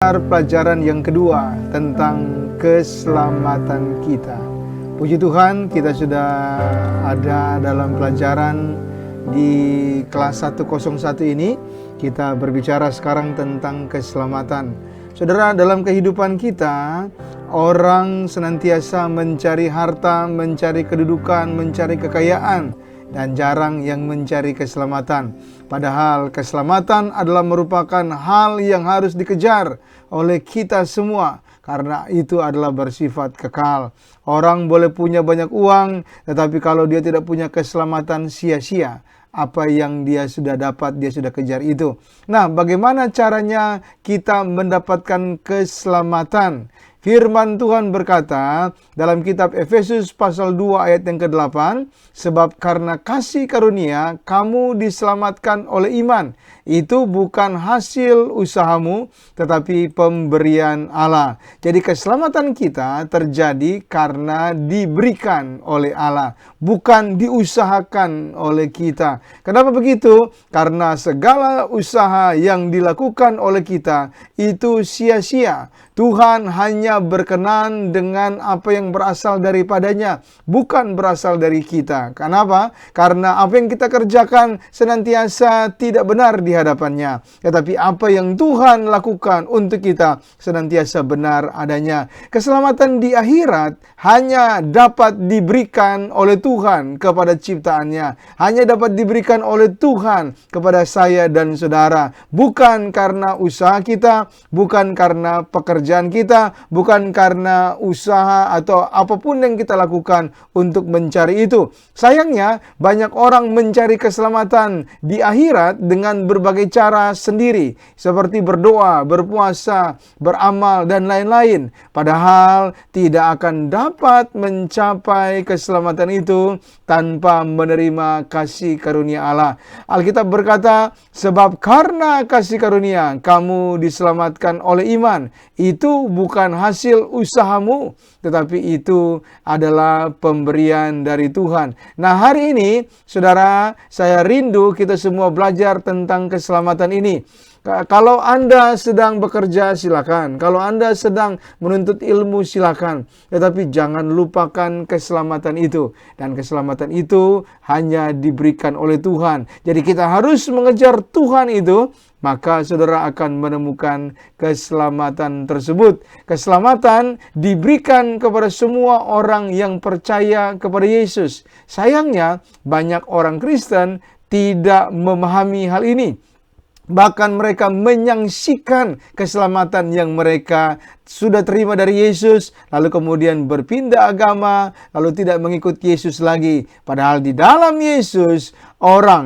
Pelajaran yang kedua tentang keselamatan kita. Puji Tuhan, kita sudah ada dalam pelajaran di kelas 101 ini. Kita berbicara sekarang tentang keselamatan. Saudara, dalam kehidupan kita, orang senantiasa mencari harta, mencari kedudukan, mencari kekayaan, dan jarang yang mencari keselamatan. Padahal keselamatan adalah merupakan hal yang harus dikejar oleh kita semua, karena itu adalah bersifat kekal. Orang boleh punya banyak uang, tetapi kalau dia tidak punya keselamatan, sia-sia. Apa yang dia sudah dapat, dia sudah kejar itu. Nah, bagaimana caranya kita mendapatkan keselamatan? Firman Tuhan berkata dalam kitab Efesus pasal 2 ayat yang ke-8, sebab karena kasih karunia kamu diselamatkan oleh iman. Itu bukan hasil usahamu, tetapi pemberian Allah. Jadi keselamatan kita terjadi karena diberikan oleh Allah, bukan diusahakan oleh kita. Kenapa begitu? Karena segala usaha yang dilakukan oleh kita itu sia-sia. Tuhan hanya berkenan dengan apa yang berasal daripadanya, bukan berasal dari kita. Kenapa? Karena apa yang kita kerjakan senantiasa tidak benar di hadapannya. Tetapi apa yang Tuhan lakukan untuk kita senantiasa benar adanya. Keselamatan di akhirat hanya dapat diberikan oleh Tuhan kepada ciptaannya. Hanya dapat diberikan oleh Tuhan kepada saya dan saudara. Bukan karena usaha kita, bukan karena pekerjaan kita, bukan karena usaha atau apapun yang kita lakukan untuk mencari itu. Sayangnya, banyak orang mencari keselamatan di akhirat dengan berbagai cara sendiri, seperti berdoa, berpuasa, beramal, dan lain-lain. Padahal tidak akan dapat mencapai keselamatan itu tanpa menerima kasih karunia Allah. Alkitab berkata, sebab karena kasih karunia kamu diselamatkan oleh iman. Itu bukan hasil usahamu, tetapi itu adalah pemberian dari Tuhan. Nah, hari ini, saudara, saya rindu kita semua belajar tentang keselamatan ini. Kalau Anda sedang bekerja, silakan. Kalau Anda sedang menuntut ilmu, silakan. Tetapi jangan lupakan keselamatan itu. Dan keselamatan itu hanya diberikan oleh Tuhan. Jadi kita harus mengejar Tuhan itu, maka saudara akan menemukan keselamatan tersebut. Keselamatan diberikan kepada semua orang yang percaya kepada Yesus. Sayangnya, banyak orang Kristen tidak memahami hal ini. Bahkan mereka menyangsikan keselamatan yang mereka sudah terima dari Yesus, lalu kemudian berpindah agama, lalu tidak mengikut Yesus lagi. Padahal di dalam Yesus,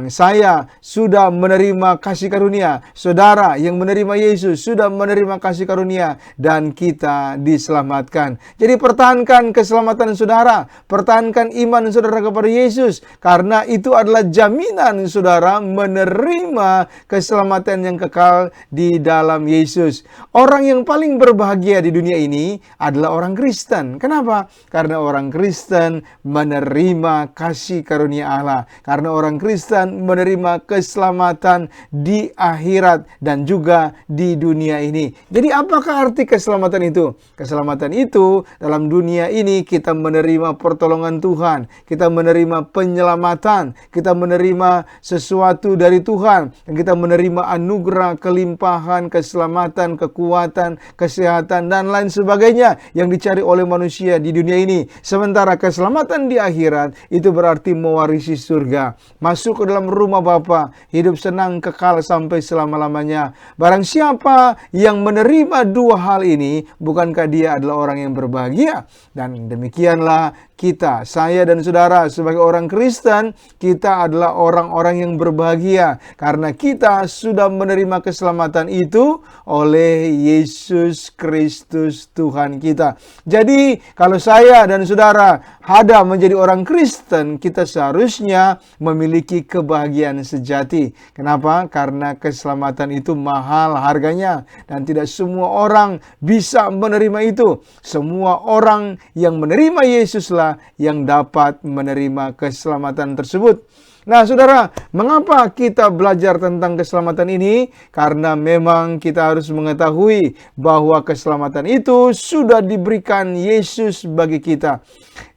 saya sudah menerima kasih karunia. Saudara yang menerima Yesus sudah menerima kasih karunia, dan kita diselamatkan. Jadi pertahankan keselamatan saudara, pertahankan iman saudara kepada Yesus, karena itu adalah jaminan saudara menerima keselamatan yang kekal di dalam Yesus. Orang yang paling berbahagia di dunia ini adalah orang Kristen. Kenapa? Karena orang Kristen menerima kasih karunia Allah. Karena orang Kristen menerima keselamatan di akhirat dan juga di dunia ini. Jadi apakah arti keselamatan itu? Keselamatan itu dalam dunia ini kita menerima pertolongan Tuhan, kita menerima penyelamatan, kita menerima sesuatu dari Tuhan, dan kita menerima anugerah, kelimpahan, keselamatan, kekuatan, kesehatan, dan lain sebagainya yang dicari oleh manusia di dunia ini. Sementara keselamatan di akhirat itu berarti mewarisi surga, masuk ke dalam rumah Bapa, hidup senang kekal sampai selama-lamanya. Barang siapa yang menerima dua hal ini, bukankah dia adalah orang yang berbahagia? Dan demikianlah kita, saya dan saudara sebagai orang Kristen, kita adalah orang-orang yang berbahagia karena kita sudah menerima keselamatan itu oleh Yesus Kristus Tuhan kita. Jadi kalau saya dan saudara ada menjadi orang Kristen, kita seharusnya memiliki kebahagiaan sejati. Kenapa? Karena keselamatan itu mahal harganya dan tidak semua orang bisa menerima itu. Semua orang yang menerima Yesuslah yang dapat menerima keselamatan tersebut. Nah, saudara, mengapa kita belajar tentang keselamatan ini? Karena memang kita harus mengetahui bahwa keselamatan itu sudah diberikan Yesus bagi kita.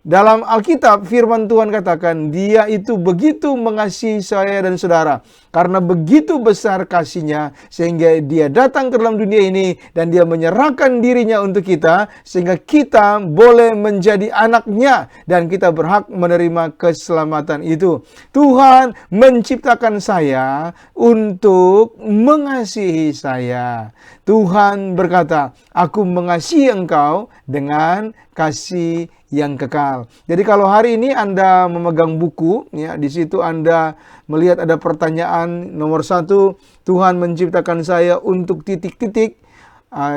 Dalam Alkitab, firman Tuhan katakan, Dia itu begitu mengasihi saya dan saudara. Karena begitu besar kasihnya, sehingga Dia datang ke dalam dunia ini, dan Dia menyerahkan dirinya untuk kita, sehingga kita boleh menjadi anaknya, dan kita berhak menerima keselamatan itu. Tuhan menciptakan saya untuk mengasihi saya. Tuhan berkata, aku mengasihi engkau dengan kasih yang kekal. Jadi kalau hari ini Anda memegang buku, ya, di situ Anda melihat ada pertanyaan nomor 1, Tuhan menciptakan saya untuk titik-titik.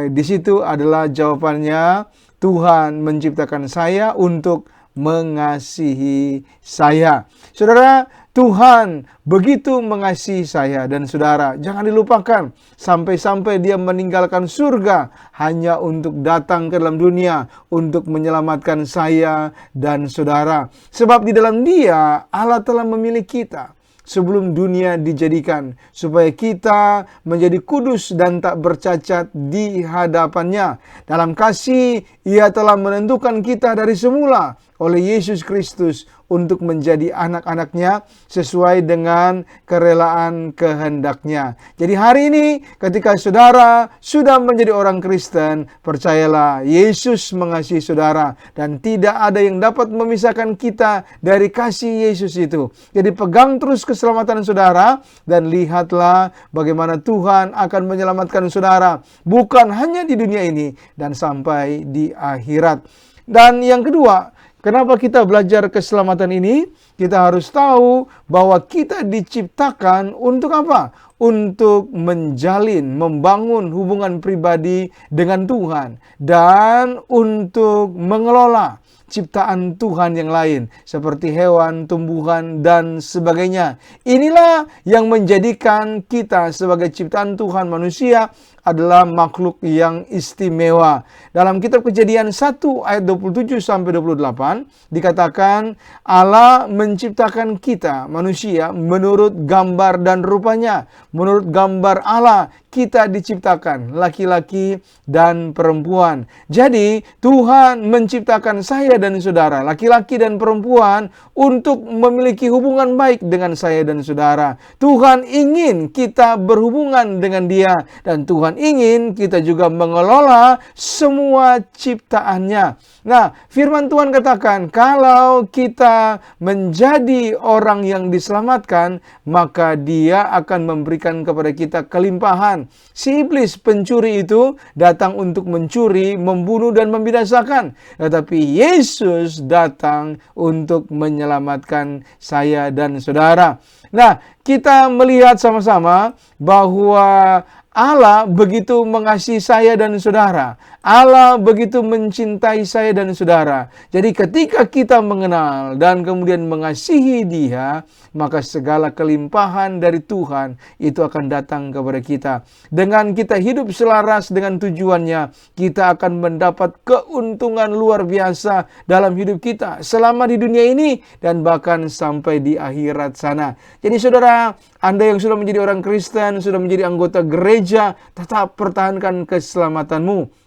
Di situ adalah jawabannya, Tuhan menciptakan saya untuk mengasihi saya. Saudara, Tuhan begitu mengasihi saya dan saudara. Jangan dilupakan, sampai-sampai Dia meninggalkan surga hanya untuk datang ke dalam dunia untuk menyelamatkan saya dan saudara. Sebab di dalam Dia Allah telah memilih kita sebelum dunia dijadikan, supaya kita menjadi kudus dan tak bercacat di hadapannya. Dalam kasih Ia telah menentukan kita dari semula oleh Yesus Kristus untuk menjadi anak-anaknya sesuai dengan kerelaan kehendaknya. Jadi hari ini ketika saudara sudah menjadi orang Kristen, percayalah Yesus mengasihi saudara dan tidak ada yang dapat memisahkan kita dari kasih Yesus itu. Jadi pegang terus keselamatan saudara dan lihatlah bagaimana Tuhan akan menyelamatkan saudara bukan hanya di dunia ini dan sampai di akhirat. Dan yang kedua, kenapa kita belajar keselamatan ini? Kita harus tahu bahwa kita diciptakan untuk apa? Untuk menjalin, membangun hubungan pribadi dengan Tuhan. Dan untuk mengelola ciptaan Tuhan yang lain. Seperti hewan, tumbuhan, dan sebagainya. Inilah yang menjadikan kita sebagai ciptaan Tuhan manusia adalah makhluk yang istimewa. Dalam kitab Kejadian 1 ayat 27-28 dikatakan Allah menciptakan kita manusia menurut gambar dan rupanya. Menurut gambar Allah kita diciptakan laki-laki dan perempuan. Jadi Tuhan menciptakan saya dan saudara, laki-laki dan perempuan, untuk memiliki hubungan baik dengan saya dan saudara. Tuhan ingin kita berhubungan dengan Dia dan Tuhan ingin kita juga mengelola semua ciptaannya. Nah, firman Tuhan katakan, kalau kita menjadi orang yang diselamatkan, maka Dia akan memberikan kepada kita kelimpahan. Si iblis pencuri itu datang untuk mencuri, membunuh, dan membinasakan. Tetapi Yesus datang untuk menyelamatkan saya dan saudara. Nah, kita melihat sama-sama bahwa Allah begitu mengasihi saya dan saudara. Allah begitu mencintai saya dan saudara. Jadi ketika kita mengenal dan kemudian mengasihi Dia, maka segala kelimpahan dari Tuhan itu akan datang kepada kita. Dengan kita hidup selaras dengan tujuannya, kita akan mendapat keuntungan luar biasa dalam hidup kita selama di dunia ini dan bahkan sampai di akhirat sana. Jadi saudara, Anda yang sudah menjadi orang Kristen, sudah menjadi anggota gereja, tetap pertahankan keselamatanmu.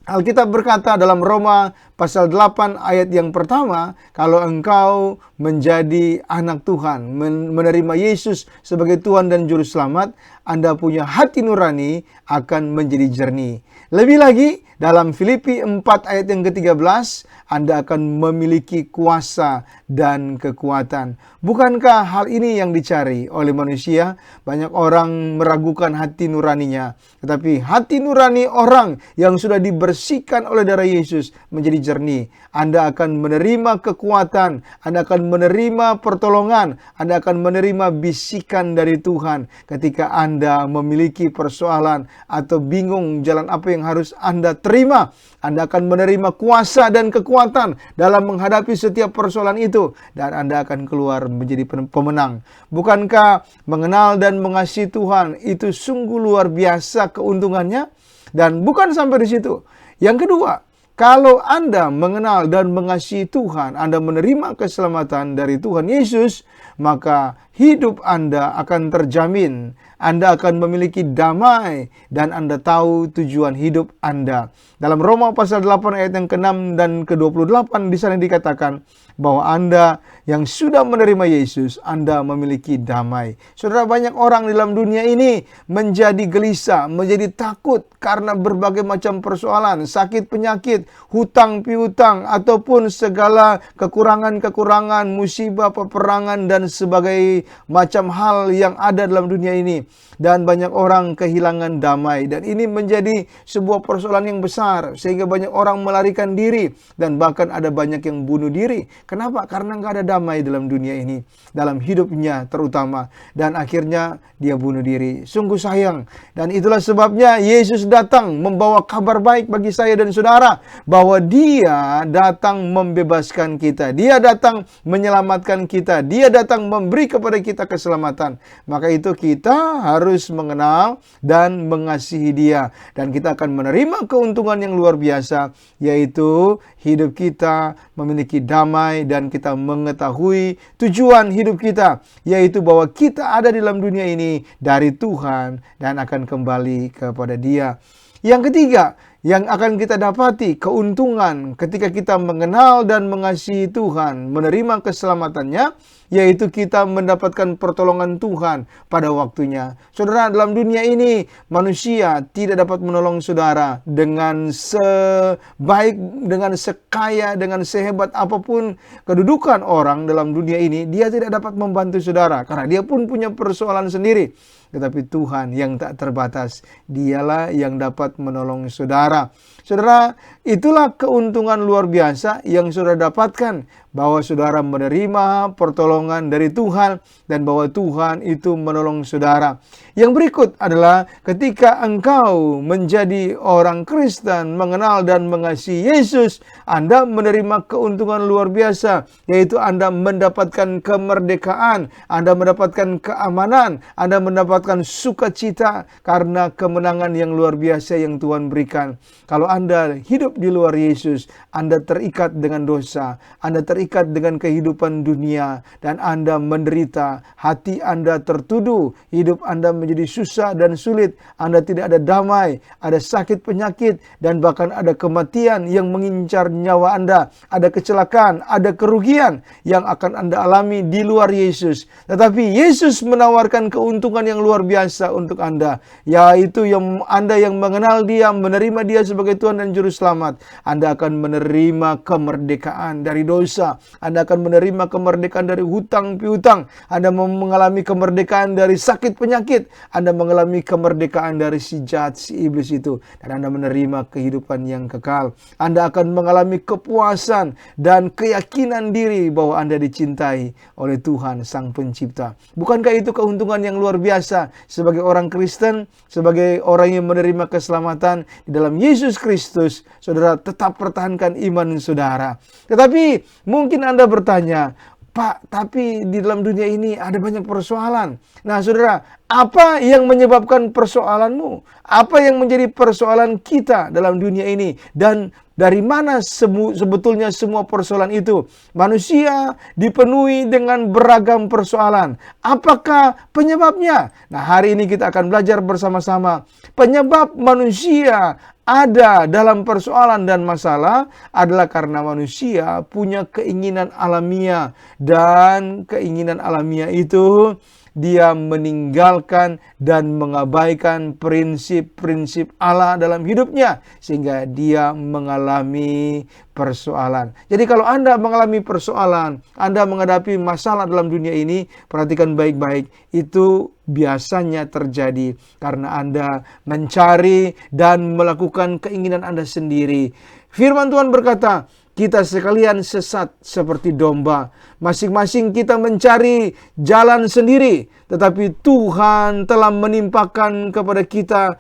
Alkitab berkata dalam Roma pasal 8 ayat yang pertama, kalau engkau menjadi anak Tuhan, menerima Yesus sebagai Tuhan dan Juru Selamat, Anda punya hati nurani akan menjadi jernih. Lebih lagi, dalam Filipi 4 ayat yang ke-13, Anda akan memiliki kuasa dan kekuatan. Bukankah hal ini yang dicari oleh manusia? Banyak orang meragukan hati nuraninya. Tetapi hati nurani orang yang sudah dibersihkan oleh darah Yesus menjadi jernih. Anda akan menerima kekuatan, Anda akan menerima pertolongan, Anda akan menerima bisikan dari Tuhan ketika Anda memiliki persoalan atau bingung jalan apa yang harus Anda terima. Anda akan menerima kuasa dan kekuatan dalam menghadapi setiap persoalan itu dan Anda akan keluar menjadi pemenang. Bukankah mengenal dan mengasihi Tuhan itu sungguh luar biasa keuntungannya? Dan bukan sampai di situ. Yang kedua, Kalau Anda mengenal dan mengasihi Tuhan, Anda menerima keselamatan dari Tuhan Yesus, maka hidup Anda akan terjamin. Anda akan memiliki damai dan Anda tahu tujuan hidup Anda. Dalam Roma pasal 8 ayat yang ke-6 dan ke-28 di sana dikatakan bahwa Anda yang sudah menerima Yesus, Anda memiliki damai. Saudara, banyak orang di dalam dunia ini menjadi gelisah, menjadi takut karena berbagai macam persoalan, sakit penyakit, hutang piutang, ataupun segala kekurangan-kekurangan, musibah, peperangan, dan sebagai macam hal yang ada dalam dunia ini. Dan banyak orang kehilangan damai. Dan ini menjadi sebuah persoalan yang besar, sehingga banyak orang melarikan diri. Dan bahkan ada banyak yang bunuh diri. Kenapa? Karena nggak ada damai dalam dunia ini, dalam hidupnya terutama. Dan akhirnya dia bunuh diri. Sungguh sayang. Dan itulah sebabnya Yesus datang membawa kabar baik bagi saya dan saudara, bahwa Dia datang membebaskan kita. Dia datang menyelamatkan kita. Dia datang memberi kepada kita keselamatan. Maka itu kita harus mengenal dan mengasihi Dia. Dan kita akan menerima keuntungan yang luar biasa, yaitu hidup kita memiliki damai dan kita mengetahui tujuan hidup kita, yaitu bahwa kita ada di dalam dunia ini dari Tuhan dan akan kembali kepada Dia. Yang ketiga, yang akan kita dapati keuntungan ketika kita mengenal dan mengasihi Tuhan, menerima keselamatannya, yaitu kita mendapatkan pertolongan Tuhan pada waktunya. Saudara, dalam dunia ini manusia tidak dapat menolong saudara dengan sebaik, dengan sekaya, dengan sehebat apapun kedudukan orang dalam dunia ini. Dia tidak dapat membantu saudara karena dia pun punya persoalan sendiri. Tetapi Tuhan yang tak terbatas, Dialah yang dapat menolong saudara. Saudara, itulah keuntungan luar biasa yang saudara dapatkan, bahwa saudara menerima pertolongan dari Tuhan dan bahwa Tuhan itu menolong saudara. Yang berikut adalah ketika engkau menjadi orang Kristen, mengenal dan mengasihi Yesus, Anda menerima keuntungan luar biasa, yaitu Anda mendapatkan kemerdekaan, Anda mendapatkan keamanan, Anda mendapatkan sukacita karena kemenangan yang luar biasa yang Tuhan berikan. Kalau Anda hidup di luar Yesus, Anda terikat dengan dosa, Anda terikat dengan kehidupan dunia, dan Anda menderita, hati Anda tertuduh, hidup Anda menjadi susah dan sulit, Anda tidak ada damai, ada sakit penyakit, dan bahkan ada kematian yang mengincar nyawa Anda, ada kecelakaan, ada kerugian yang akan Anda alami di luar Yesus. Tetapi Yesus menawarkan keuntungan yang luar biasa untuk Anda, yaitu yang Anda yang mengenal Dia, menerima Dia sebagai Tuhan dan Juru Selamat, Anda akan menerima kemerdekaan dari dosa, Anda akan menerima kemerdekaan dari hutang piutang, Anda mengalami kemerdekaan dari sakit penyakit, Anda mengalami kemerdekaan dari si jahat, si iblis itu, dan Anda menerima kehidupan yang kekal. Anda akan mengalami kepuasan dan keyakinan diri bahwa Anda dicintai oleh Tuhan Sang Pencipta. Bukankah itu keuntungan yang luar biasa sebagai orang Kristen, sebagai orang yang menerima keselamatan di dalam Yesus Kristus? Saudara, tetap pertahankan iman saudara. Tetapi mungkin Anda bertanya, Pak, tapi di dalam dunia ini ada banyak persoalan. Nah, saudara, apa yang menyebabkan persoalanmu? Apa yang menjadi persoalan kita dalam dunia ini? Dan dari mana sebetulnya semua persoalan itu? Manusia dipenuhi dengan beragam persoalan. Apakah penyebabnya? Nah, hari ini kita akan belajar bersama-sama. Penyebab manusia ada dalam persoalan dan masalah adalah karena manusia punya keinginan alamiah. Dan keinginan alamiah itu dia meninggalkan dan mengabaikan prinsip-prinsip Allah dalam hidupnya, sehingga dia mengalami persoalan. Jadi kalau Anda mengalami persoalan, Anda menghadapi masalah dalam dunia ini, perhatikan baik-baik, itu biasanya terjadi karena Anda mencari dan melakukan keinginan Anda sendiri. Firman Tuhan berkata, kita sekalian sesat seperti domba. Masing-masing kita mencari jalan sendiri. Tetapi Tuhan telah menimpakan kepada kita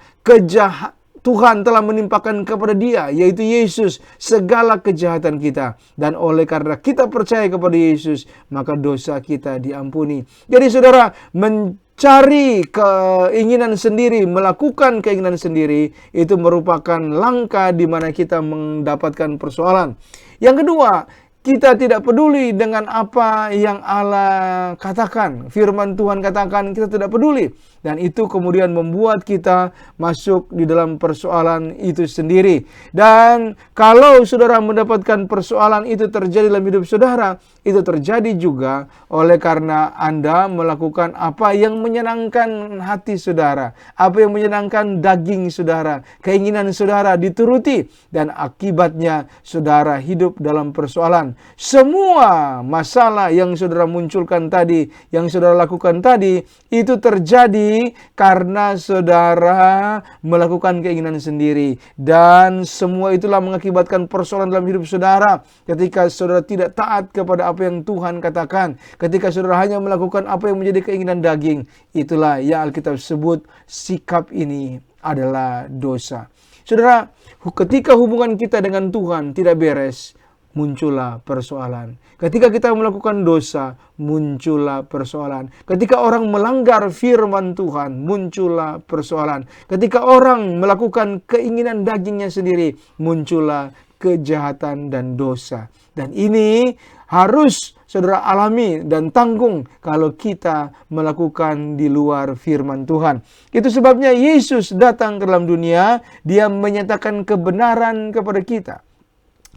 Tuhan telah menimpakan kepada dia, yaitu Yesus, segala kejahatan kita. Dan oleh karena kita percaya kepada Yesus, maka dosa kita diampuni. Jadi saudara, mencari keinginan sendiri, melakukan keinginan sendiri, itu merupakan langkah di mana kita mendapatkan persoalan. Yang kedua, kita tidak peduli dengan apa yang Allah katakan. Firman Tuhan katakan, kita tidak peduli. Dan itu kemudian membuat kita masuk di dalam persoalan itu sendiri. Dan kalau saudara mendapatkan persoalan itu terjadi dalam hidup saudara, itu terjadi juga oleh karena Anda melakukan apa yang menyenangkan hati saudara, apa yang menyenangkan daging saudara, keinginan saudara dituruti, dan akibatnya saudara hidup dalam persoalan. Semua masalah yang saudara munculkan tadi, yang saudara lakukan tadi, itu terjadi karena saudara melakukan keinginan sendiri. Dan semua itulah mengakibatkan persoalan dalam hidup saudara. Ketika saudara tidak taat kepada apa yang Tuhan katakan, ketika saudara hanya melakukan apa yang menjadi keinginan daging, itulah yang Alkitab sebut sikap ini adalah dosa. Saudara, ketika hubungan kita dengan Tuhan tidak beres, muncullah persoalan. Ketika kita melakukan dosa, muncullah persoalan. Ketika orang melanggar firman Tuhan, muncullah persoalan. Ketika orang melakukan keinginan dagingnya sendiri, muncullah kejahatan dan dosa. Dan ini harus saudara alami dan tanggung kalau kita melakukan di luar firman Tuhan. Itu sebabnya Yesus datang ke dalam dunia, dia menyatakan kebenaran kepada kita.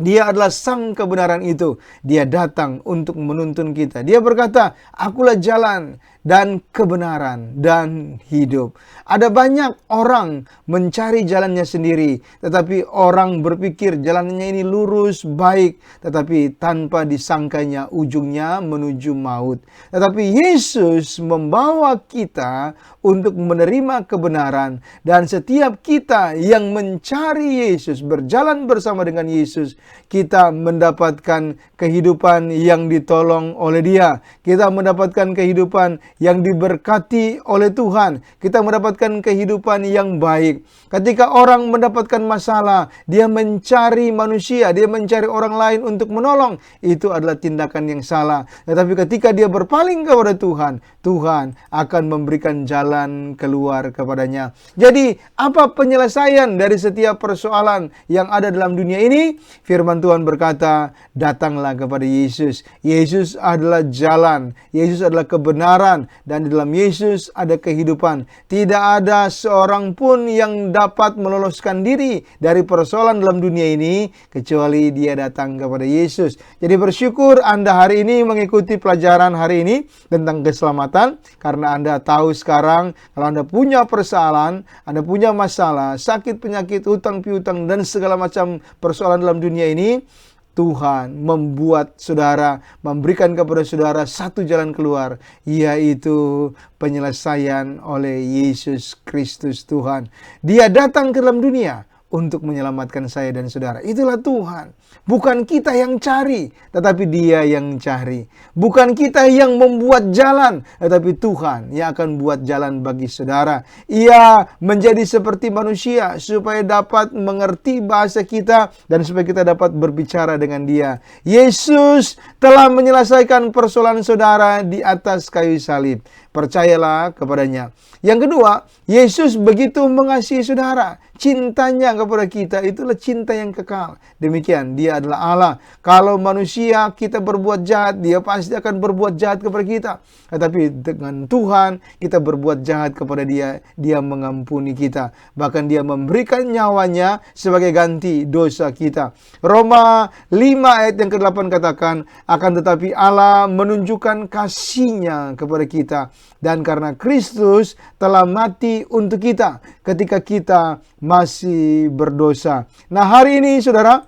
Dia adalah sang kebenaran itu. Dia datang untuk menuntun kita. Dia berkata, akulah jalan dan kebenaran dan hidup. Ada banyak orang mencari jalannya sendiri, tetapi orang berpikir jalannya ini lurus, baik, tetapi tanpa disangkanya ujungnya menuju maut. Tetapi Yesus membawa kita untuk menerima kebenaran, dan setiap kita yang mencari Yesus, berjalan bersama dengan Yesus, kita mendapatkan kehidupan yang ditolong oleh Dia. Kita mendapatkan kehidupan yang diberkati oleh Tuhan. Kita mendapatkan kehidupan yang baik. Ketika orang mendapatkan masalah, dia mencari manusia, dia mencari orang lain untuk menolong. Itu adalah tindakan yang salah. Tetapi ketika dia berpaling kepada Tuhan, Tuhan akan memberikan jalan keluar kepadanya. Jadi, apa penyelesaian dari setiap persoalan yang ada dalam dunia ini? Firman Tuhan berkata, datanglah kepada Yesus. Yesus adalah jalan, Yesus adalah kebenaran, dan di dalam Yesus ada kehidupan. Tidak ada seorang pun yang dapat meloloskan diri dari persoalan dalam dunia ini kecuali dia datang kepada Yesus. Jadi bersyukur Anda hari ini mengikuti pelajaran hari ini tentang keselamatan, karena Anda tahu sekarang kalau Anda punya persoalan, Anda punya masalah, sakit, penyakit, hutang piutang, dan segala macam persoalan dalam dunia ini, Tuhan membuat saudara, memberikan kepada saudara satu jalan keluar, yaitu penyelesaian oleh Yesus Kristus Tuhan. Dia datang ke dalam dunia untuk menyelamatkan saya dan saudara. Itulah Tuhan. Bukan kita yang cari, tetapi Dia yang cari. Bukan kita yang membuat jalan, tetapi Tuhan yang akan buat jalan bagi saudara. Ia menjadi seperti manusia supaya dapat mengerti bahasa kita dan supaya kita dapat berbicara dengan Dia. Yesus telah menyelesaikan persoalan saudara di atas kayu salib. Percayalah kepadanya. Yang kedua, Yesus begitu mengasihi saudara. Cintanya kepada kita itulah cinta yang kekal. Demikian, Dia adalah Allah. Kalau manusia kita berbuat jahat, Dia pasti akan berbuat jahat kepada kita. Tetapi dengan Tuhan kita berbuat jahat kepada Dia, Dia mengampuni kita. Bahkan Dia memberikan nyawanya sebagai ganti dosa kita. Roma 5 ayat yang ke-8 katakan, akan tetapi Allah menunjukkan kasih-Nya kepada kita. Dan karena Kristus telah mati untuk kita ketika kita masih berdosa. Nah, hari ini saudara,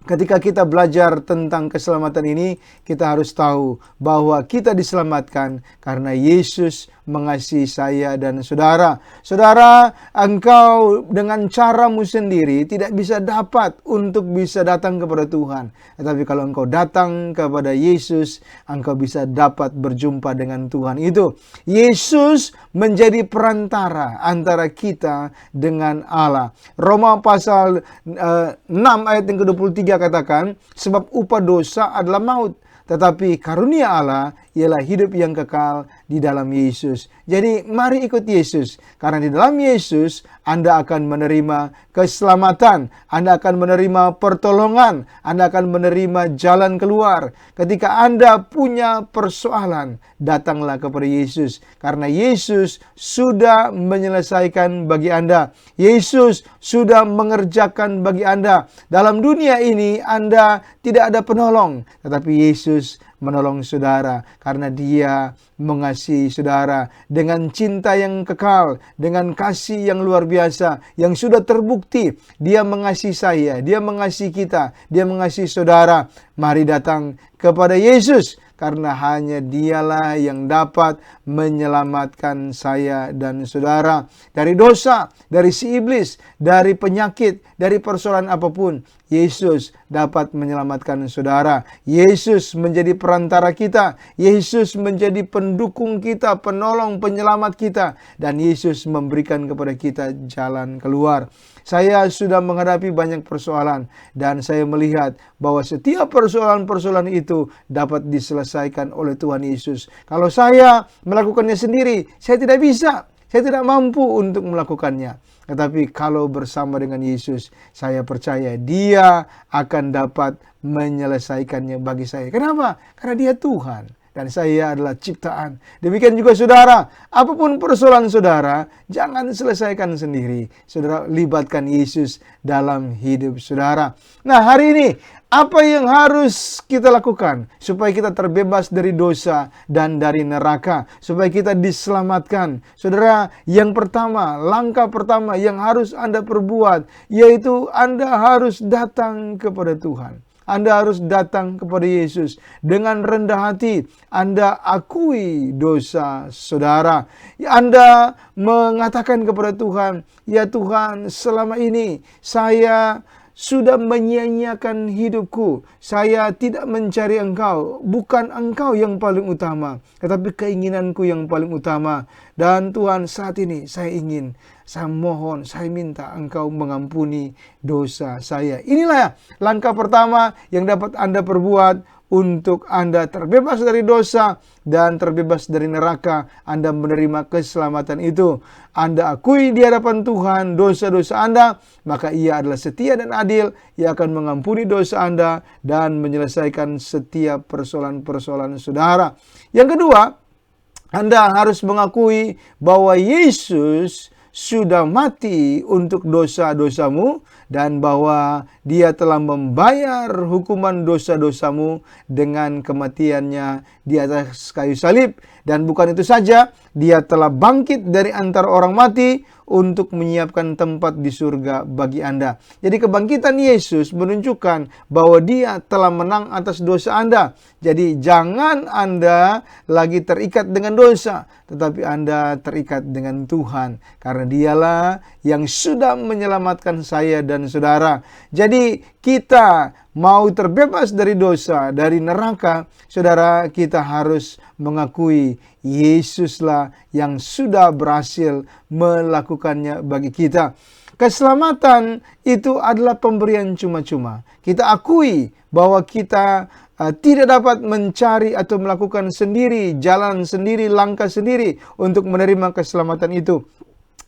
ketika kita belajar tentang keselamatan ini, kita harus tahu bahwa kita diselamatkan karena Yesus mengasihi saya dan saudara. Saudara, engkau dengan caramu sendiri tidak bisa dapat untuk bisa datang kepada Tuhan. Tetapi kalau engkau datang kepada Yesus, engkau bisa dapat berjumpa dengan Tuhan itu. Yesus menjadi perantara antara kita dengan Allah. Roma pasal 6 ayat yang ke-23 katakan, sebab upah dosa adalah maut, tetapi karunia Allah ialah hidup yang kekal di dalam Yesus. Jadi mari ikut Yesus, karena di dalam Yesus Anda akan menerima keselamatan, Anda akan menerima pertolongan, Anda akan menerima jalan keluar. Ketika Anda punya persoalan, datanglah kepada Yesus, karena Yesus sudah menyelesaikan bagi Anda. Yesus sudah mengerjakan bagi Anda. Dalam dunia ini Anda tidak ada penolong, tetapi Yesus menolong saudara, karena Dia mengasihi saudara dengan cinta yang kekal, dengan kasih yang luar biasa, yang sudah terbukti. Dia mengasihi saya, Dia mengasihi kita, Dia mengasihi saudara. Mari datang kepada Yesus, karena hanya Dialah yang dapat menyelamatkan saya dan saudara dari dosa, dari si iblis, dari penyakit, dari persoalan apapun. Yesus dapat menyelamatkan saudara. Yesus menjadi perantara kita. Yesus menjadi pendukung kita, penolong, penyelamat kita. Dan Yesus memberikan kepada kita jalan keluar. Saya sudah menghadapi banyak persoalan, dan saya melihat bahwa setiap persoalan-persoalan itu dapat diselesaikan oleh Tuhan Yesus. Kalau saya melakukannya sendiri, saya tidak bisa. Saya tidak mampu untuk melakukannya. Tetapi kalau bersama dengan Yesus, saya percaya Dia akan dapat menyelesaikannya bagi saya. Kenapa? Karena Dia Tuhan dan saya adalah ciptaan. Demikian juga saudara, apapun persoalan saudara, jangan selesaikan sendiri. Saudara, libatkan Yesus dalam hidup saudara. Nah, hari ini apa yang harus kita lakukan supaya kita terbebas dari dosa dan dari neraka, supaya kita diselamatkan? Saudara, yang pertama, langkah pertama yang harus Anda perbuat, yaitu Anda harus datang kepada Tuhan. Anda harus datang kepada Yesus dengan rendah hati. Anda akui dosa saudara. Anda mengatakan kepada Tuhan, ya Tuhan, selama ini saya sudah menyia-nyiakan hidupku. Saya tidak mencari Engkau. Bukan Engkau yang paling utama, tetapi keinginanku yang paling utama. Dan Tuhan, saat ini saya mohon, saya minta Engkau mengampuni dosa saya. Inilah langkah pertama yang dapat Anda perbuat untuk Anda terbebas dari dosa dan terbebas dari neraka. Anda menerima keselamatan itu. Anda akui di hadapan Tuhan dosa-dosa Anda, maka Ia adalah setia dan adil. Ia akan mengampuni dosa Anda dan menyelesaikan setiap persoalan-persoalan saudara. Yang kedua, Anda harus mengakui bahwa Yesus sudah mati untuk dosa-dosamu, dan bahwa Dia telah membayar hukuman dosa-dosamu dengan kematiannya di atas kayu salib. Dan bukan itu saja, Dia telah bangkit dari antara orang mati untuk menyiapkan tempat di surga bagi Anda. Jadi kebangkitan Yesus menunjukkan bahwa Dia telah menang atas dosa Anda. Jadi jangan Anda lagi terikat dengan dosa, tetapi Anda terikat dengan Tuhan, karena Dialah yang sudah menyelamatkan saya dan saudara. Jadi kita mau terbebas dari dosa, dari neraka, saudara, kita harus mengakui Yesuslah yang sudah berhasil melakukannya bagi kita. Keselamatan itu adalah pemberian cuma-cuma. Kita akui bahwa kita tidak dapat mencari atau melakukan sendiri, jalan sendiri, langkah sendiri untuk menerima keselamatan itu.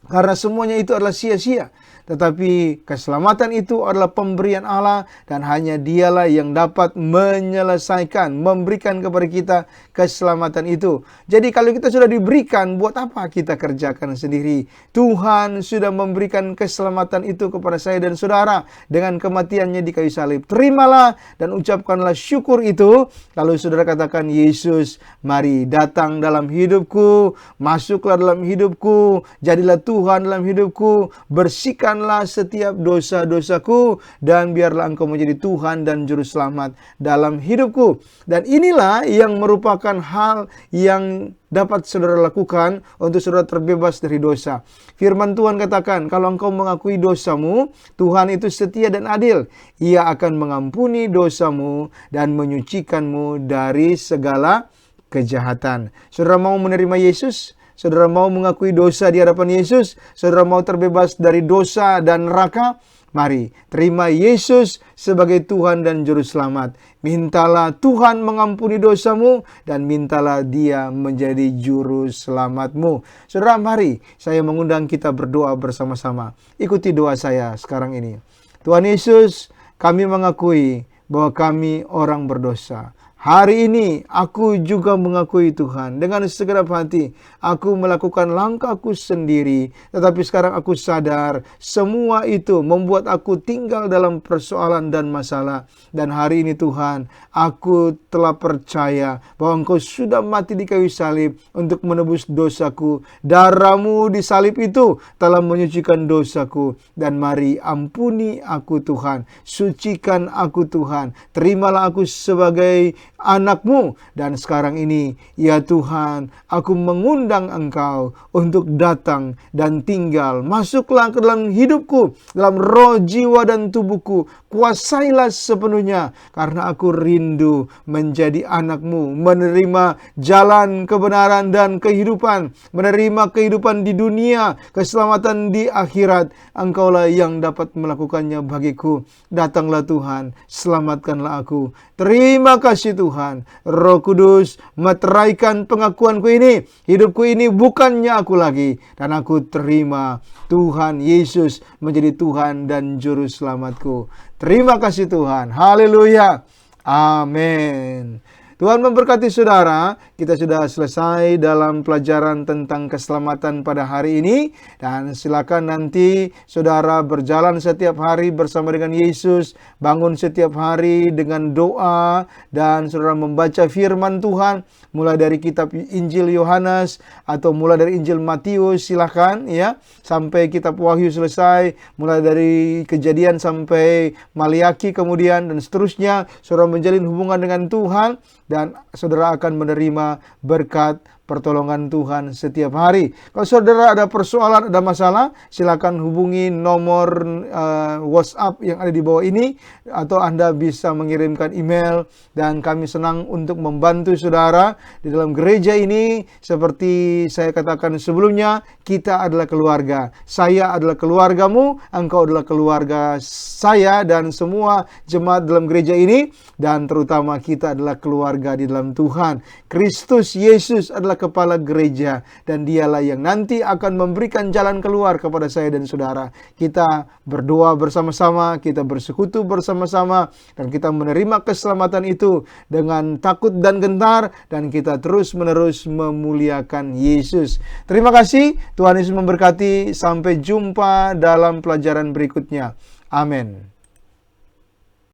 Karena semuanya itu adalah sia-sia. Tetapi keselamatan itu adalah pemberian Allah, dan hanya Dialah yang dapat menyelesaikan, memberikan kepada kita keselamatan itu. Jadi kalau kita sudah diberikan, buat apa kita kerjakan sendiri? Tuhan sudah memberikan keselamatan itu kepada saya dan saudara dengan kematiannya di kayu salib. Terimalah dan ucapkanlah syukur itu. Lalu saudara katakan, Yesus, mari datang dalam hidupku, masuklah dalam hidupku, jadilah Tuhan dalam hidupku, bersihkan ampunkanlah setiap dosa-dosaku, dan biarlah Engkau menjadi Tuhan dan Juru Selamat dalam hidupku. Dan inilah yang merupakan hal yang dapat saudara lakukan untuk saudara terbebas dari dosa. Firman Tuhan katakan, kalau engkau mengakui dosamu, Tuhan itu setia dan adil. Ia akan mengampuni dosamu dan menyucikanmu dari segala kejahatan. Saudara mau menerima Yesus? Saudara mau mengakui dosa di hadapan Yesus? Saudara mau terbebas dari dosa dan neraka? Mari, terima Yesus sebagai Tuhan dan Juru Selamat. Mintalah Tuhan mengampuni dosamu dan mintalah Dia menjadi Juru Selamatmu. Saudara, mari saya mengundang kita berdoa bersama-sama. Ikuti doa saya sekarang ini. Tuhan Yesus, kami mengakui bahwa kami orang berdosa. Hari ini aku juga mengakui Tuhan, dengan segenap hati aku melakukan langkahku sendiri, tetapi sekarang aku sadar semua itu membuat aku tinggal dalam persoalan dan masalah. Dan hari ini Tuhan, aku telah percaya bahwa Engkau sudah mati di kayu salib untuk menebus dosaku. Darah-Mu di salib itu telah menyucikan dosaku. Dan mari ampuni aku Tuhan, sucikan aku Tuhan, terimalah aku sebagai anak-Mu. Dan sekarang ini, ya Tuhan, aku mengundang Engkau untuk datang dan tinggal. Masuklah ke dalam hidupku, dalam roh, jiwa, dan tubuhku. Kuasailah sepenuhnya, karena aku rindu menjadi anak-Mu, menerima jalan kebenaran dan kehidupan, menerima kehidupan di dunia, keselamatan di akhirat. Engkaulah yang dapat melakukannya bagiku. Datanglah Tuhan, selamatkanlah aku. Terima kasih Tuhan. Roh Kudus, meteraikan pengakuanku ini. Hidupku ini bukannya aku lagi. Dan aku terima Tuhan Yesus menjadi Tuhan dan Juru Selamatku. Terima kasih Tuhan. Haleluya. Amin. Tuhan memberkati saudara. Kita sudah selesai dalam pelajaran tentang keselamatan pada hari ini. Dan silakan nanti saudara berjalan setiap hari bersama dengan Yesus. Bangun setiap hari dengan doa. Dan saudara membaca firman Tuhan. Mulai dari kitab Injil Yohanes atau mulai dari Injil Matius, silakan ya. Sampai kitab Wahyu selesai. Mulai dari Kejadian sampai Maliaki kemudian dan seterusnya. Saudara menjalin hubungan dengan Tuhan. Dan saudara akan menerima berkat pertolongan Tuhan setiap hari. Kalau saudara ada persoalan, ada masalah, silakan hubungi nomor WhatsApp yang ada di bawah ini. Atau Anda bisa mengirimkan email. Dan kami senang untuk membantu saudara di dalam gereja ini. Seperti saya katakan sebelumnya, kita adalah keluarga. Saya adalah keluargamu, engkau adalah keluarga saya dan semua jemaat dalam gereja ini. Dan terutama kita adalah keluarga di dalam Tuhan. Kristus Yesus adalah kepala gereja, dan dialah yang nanti akan memberikan jalan keluar kepada saya dan saudara. Kita berdoa bersama-sama, kita bersekutu bersama-sama, dan kita menerima keselamatan itu dengan takut dan gentar, dan kita terus-menerus memuliakan Yesus. Terima kasih, Tuhan Yesus memberkati. Sampai jumpa dalam pelajaran berikutnya. Amin.